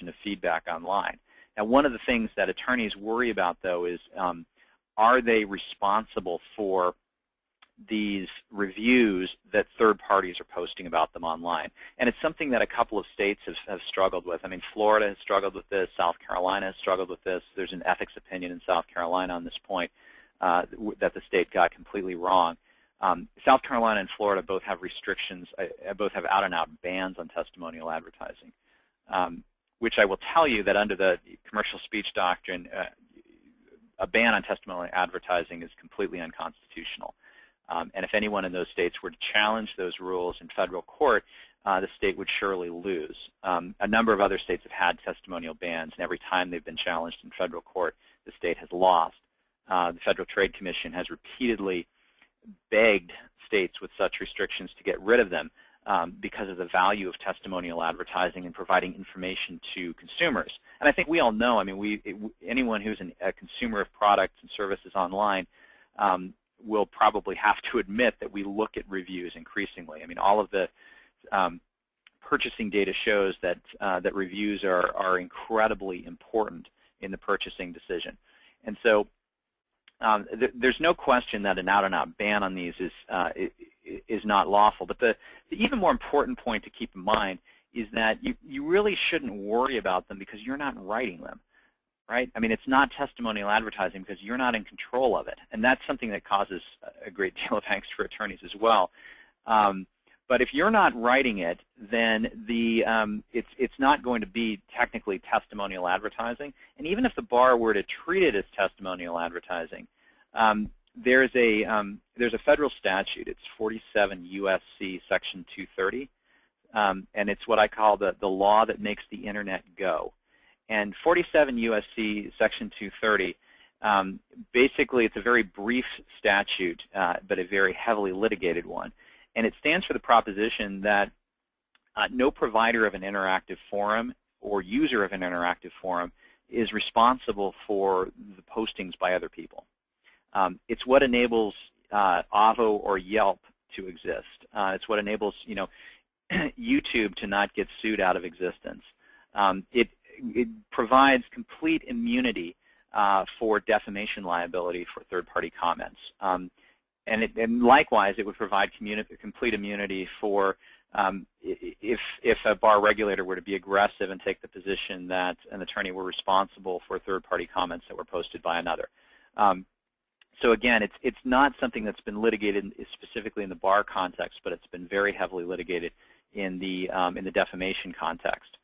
of feedback online. Now, one of the things that attorneys worry about, though, is are they responsible for these reviews that third parties are posting about them online? And it's something that a couple of states have struggled with. I mean, Florida has struggled with this. South Carolina has struggled with this. There's an ethics opinion in South Carolina on this point that the state got completely wrong. South Carolina and Florida both have restrictions, both have out-and-out bans on testimonial advertising, which I will tell you that under the commercial speech doctrine, a ban on testimonial advertising is completely unconstitutional. And if anyone in those states were to challenge those rules in federal court, the state would surely lose. A number of other states have had testimonial bans, and every time they've been challenged in federal court, the state has lost. The Federal Trade Commission has repeatedly begged states with such restrictions to get rid of them because of the value of testimonial advertising and providing information to consumers. And I think we all know, I mean, anyone who's a consumer of products and services online will probably have to admit that we look at reviews increasingly. I mean, all of the purchasing data shows that that reviews are incredibly important in the purchasing decision. And so there's no question that an out-and-out ban on these is not lawful. But the even more important point to keep in mind is that you really shouldn't worry about them because you're not writing them. Right? I mean, it's not testimonial advertising because you're not in control of it, and that's something that causes a great deal of angst for attorneys as well. But if you're not writing it, then it's not going to be technically testimonial advertising. And even if the bar were to treat it as testimonial advertising, there's a federal statute. It's 47 U.S.C. Section 230, and it's what I call the law that makes the internet go. And 47 U.S.C. Section 230, basically it's a very brief statute, but a very heavily litigated one. And it stands for the proposition that no provider of an interactive forum or user of an interactive forum is responsible for the postings by other people. It's what enables Avvo or Yelp to exist. It's what enables, you know, YouTube to not get sued out of existence. It provides complete immunity for defamation liability for third-party comments. And likewise, it would provide complete immunity for if a bar regulator were to be aggressive and take the position that an attorney were responsible for third-party comments that were posted by another. So again, it's not something that's been litigated specifically in the bar context, but it's been very heavily litigated in the defamation context.